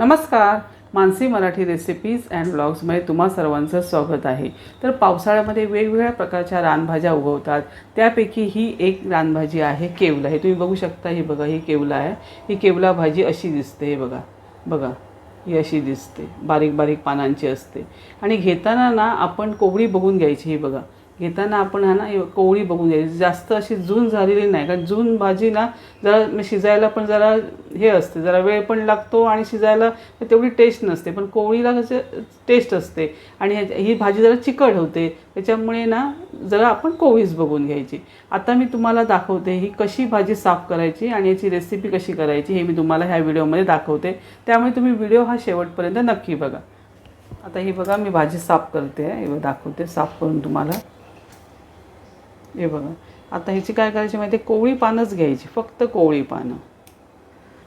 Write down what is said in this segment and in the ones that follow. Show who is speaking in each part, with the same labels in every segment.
Speaker 1: नमस्कार, Mansi Marathi recipes and ब्लॉग्समध्ये तुम्हा सर्वांचं स्वागत आहे। तर पावसाळ्यामध्ये वेगवेगळ्या प्रकारच्या रानभाज्या उगवतात। त्यापैकी ही एक रानभाजी आहे केवला। हे तुम्ही बघू शकता, ही बघा, ही केवला आहे। ही केवला भाजी अशी दिसते, हे बघा बघा, ही अशी दिसते, बारीक बारीक पानांची असते। आणि घेताना ना आपण कोवळी बघून घ्यायची। ही बघा, घेताना आपण हा ना कोवळी बघून घ्यायची, जास्त अशी जून झालेली नाही, कारण जून भाजी ना जरा शिजायला पण जरा हे असते, जरा वेळ पण लागतो आणि शिजायला तेवढी टेस्ट नसते। पण कोवळीला कसं टेस्ट असते आणि ही भाजी जरा चिकट होते, त्याच्यामुळे ना जरा आपण कोवळीच बघून घ्यायची। आता मी तुम्हाला दाखवते ही कशी भाजी साफ करायची आणि याची रेसिपी कशी करायची, हे मी तुम्हाला ह्या व्हिडिओमध्ये दाखवते। त्यामुळे तुम्ही व्हिडिओ हा शेवटपर्यंत नक्की बघा। आता ही बघा, मी भाजी साफ करते आहे, हे दाखवते साफ करून तुम्हाला। हे बघा, आता ह्याची काय करायची माहिती आहे, कोवळी पानंच घ्यायची, फक्त कोवळी पानं।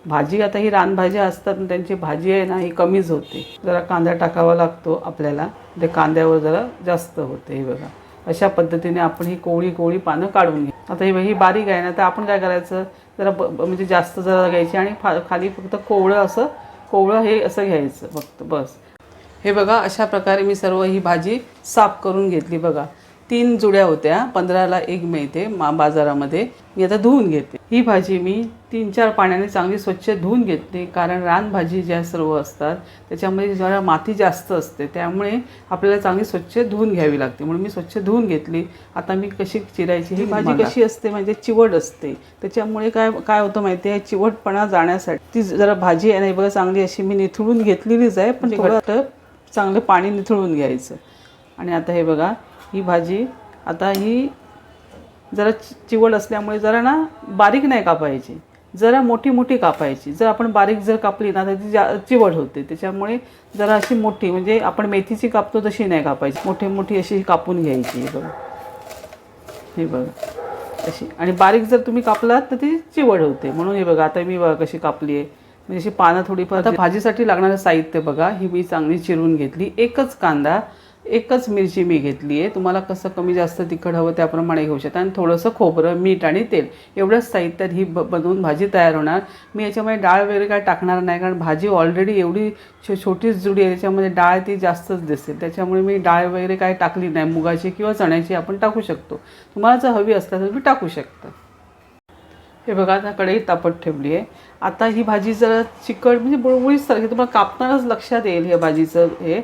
Speaker 1: भाजी आता ही रानभाज्या असतात, त्यांची भाजी आहे ना ही कमीच होते, जरा कांदा टाकावा लागतो आपल्याला, ते कांद्यावर जरा जास्त होते। हे बघा, अशा पद्धतीने आपण ही कोवळी पानं काढून घ्या। आता ही बारीक आहे ना, तर आपण काय करायचं, जरा म्हणजे जास्त जरा घ्यायची आणि खाली फक्त कोवळं हे असं घ्यायचं फक्त, बस। हे बघा, अशा प्रकारे मी सर्व ही भाजी साफ करून घेतली। बघा, 3 जुड्या होत्या, 15ला 1 मिळते बाजारामध्ये। मी आता धुवून घेते। ही भाजी मी 3-4 पाण्याने चांगली स्वच्छ धुवून घेतली, कारण रानभाजी ज्या सर्व असतात त्याच्यामध्ये जरा माती जास्त असते, त्यामुळे आपल्याला चांगली स्वच्छ धुवून घ्यावी लागते, म्हणून मी स्वच्छ धुवून घेतली। आता मी कशी चिरायची, ही भाजी कशी असते म्हणजे चिवट असते, त्याच्यामुळे काय होतं माहिती आहे, चिवटपणा जाण्यासाठी ती जरा भाजी आहे ना, बघा चांगली अशी मी निथळून घेतलेलीच आहे, पण थोडं चांगलं पाणी निथळून घ्यायचं। आणि आता हे बघा, ही भाजी आता ही जरा चिवट असल्यामुळे जरा ना बारीक नाही कापायची, जरा मोठी कापायची। जर आपण बारीक जर कापली ना तर ती चिवट होते, त्याच्यामुळे जरा अशी मोठी, म्हणजे आपण मेथीची कापतो तशी नाही कापायची, मोठी अशी कापून घ्यायची। हे बघा, हे बघा अशी। आणि बारीक जर तुम्ही कापलात तर ती चिवट होते, म्हणून हे बघा आता मी बघा कशी कापली आहे, म्हणजे अशी पानं थोडीफार। आता भाजीसाठी लागणारं साहित्य बघा, ही मी चांगली चिरून घेतली। एकच कांदा, एकच मिरची मी घेतली आहे, तुम्हाला कसं कमी जास्त तिखट हवं त्याप्रमाणे घेऊ शकता। आणि थोडंसं खोबरं, मीठ आणि तेल, एवढंच साहित्यात ही बनवून भाजी तयार होणार। मी याच्यामध्ये डाळ वगैरे काय टाकणार नाही, कारण भाजी ऑलरेडी एवढी छोटीच जुडी आहे, त्याच्यामध्ये डाळ ती जास्तच दिसेल, त्याच्यामुळे मी डाळ वगैरे काय टाकली नाही। मुगाची किंवा चण्याची आपण टाकू शकतो, तुम्हाला जर हवी असल्यास तर तुम्ही टाकू शकता। हे बघा, आता कढई तापत ठेवली आहे। आता ही भाजी जरा चिकट म्हणजे बुळबुळीच सारखी, तुम्हाला कापतानाच लक्षात येईल ह्या भाजीचं हे।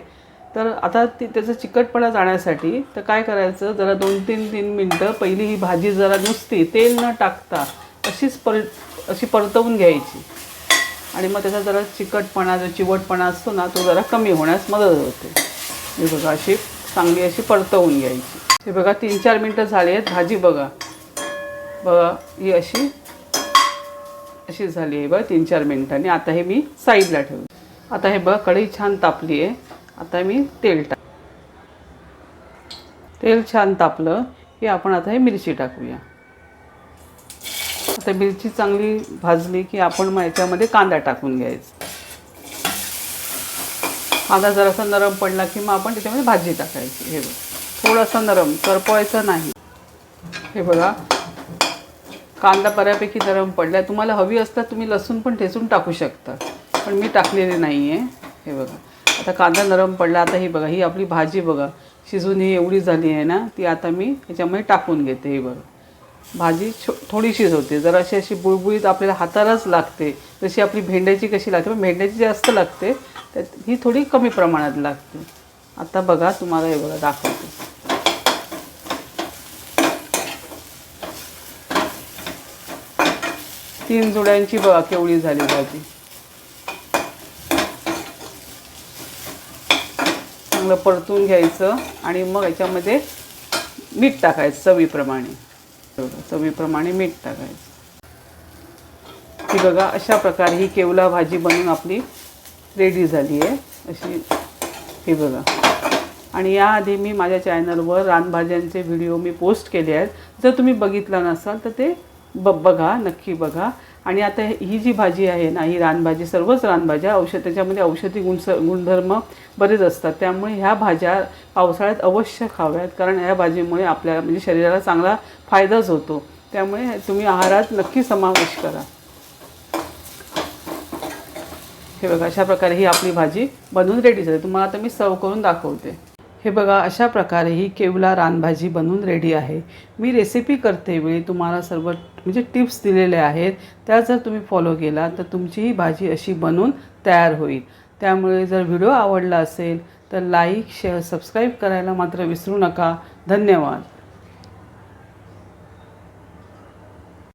Speaker 1: तर आता त्याचं चिकटपणा जाण्यासाठी तर काय करायचं, जरा 2-3 मिनटं पहिली ही भाजी जरा नुसती तेल न टाकता अशी परतवून घ्यायची, आणि मग त्याचा जरा चिकटपणा, जो चिवटपणा असतो ना, तो जरा कमी होण्यास मदत होते। हे बघा, अशी चांगली अशी परतवून घ्यायची। हे बघा, 3-4 मिनटं झाली आहेत, भाजी बघा ही अशी झाली आहे बघा 3-4 मिनटांनी। आता हे मी साईडला ठेवू। आता हे बघा, कढई छान तापली आहे, आता मी तेल छान तापलं की आपण आता हे मिरची टाकूया। आता मिरची चांगली भाजली की आपण मग याच्यामध्ये कांदा टाकून घ्यायचा। कांदा जरासा नरम पडला की मग आपण त्याच्यामध्ये भाजी टाकायची। हे बघा, थोडासा नरम, करपवायचा नाही। हे बघा, कांदा बऱ्यापैकी नरम पडला। तुम्हाला हवी असता तुम्ही लसूण पण ठेचून टाकू शकता, पण मी टाकलेली नाही आहे। हे बघा, आता कांदा नरम पडला। आता ही बघा, ही आपली भाजी बघा शिजून ही एवढी झाली आहे ना, ती आता मी ह्याच्यामध्ये टाकून घेते। हे बघा, भाजी थोडीशीच होते, जरा अशी बुळबुळीत आपल्याला हातालाच लागते, जशी आपली भेंड्याची कशी लागते, पण भेंड्याची जास्त लागते, ही थोडी कमी प्रमाणात लागते। आता बघा, तुम्हाला हे बघा दाखवते। 3 जुड्यांची बघा केवढी झाली भाजी। चांगलं परतून घ्यायचं आणि मग याच्यामध्ये मीठ टाकायचं चवीप्रमाणे मीठ टाकायचं। ही बघा, अशा प्रकारे ही केवला भाजी बनवून आपली रेडी झाली आहे अशी। हे बघा, आणि याआधी मी माझ्या चॅनलवर रानभाज्यांचे व्हिडिओ मी पोस्ट केले आहेत, जर तुम्ही बघितला नसाल तर ते बघा, नक्की बघा। आणि आता ही जी भाजी आहे ना, ही रानभाजी, सर्वच रानभाज्या त्याच्यामध्ये औषधी गुणधर्म बरेच असतात, त्यामुळे ह्या भाज्या पावसाळ्यात अवश्य खाव्यात, कारण ह्या भाजीमुळे आपल्या म्हणजे शरीराला चांगला फायदाच होतो, त्यामुळे तुम्ही आहारात नक्की समावेश करा। हे बघा अशा प्रकारे ही आपली भाजी बनवून रेडी झाली. तुम्हाला आता मी सर्व करून दाखवते. हे बघा अशा प्रकारे ही केवला रानभाजी बनवून रेडी आहे. मी रेसिपी करते वेळी तुम्हाला सर्व म्हणजे टिप्स दिलेल्या आहेत. त्या जर तुम्ही फॉलो केला तर तुमची ही भाजी अशी बनवून तयार होईल. त्यामुळे जर व्हिडिओ आवडला असेल तर लाईक शेअर सबस्क्राईब करायला मात्र विसरू नका. धन्यवाद.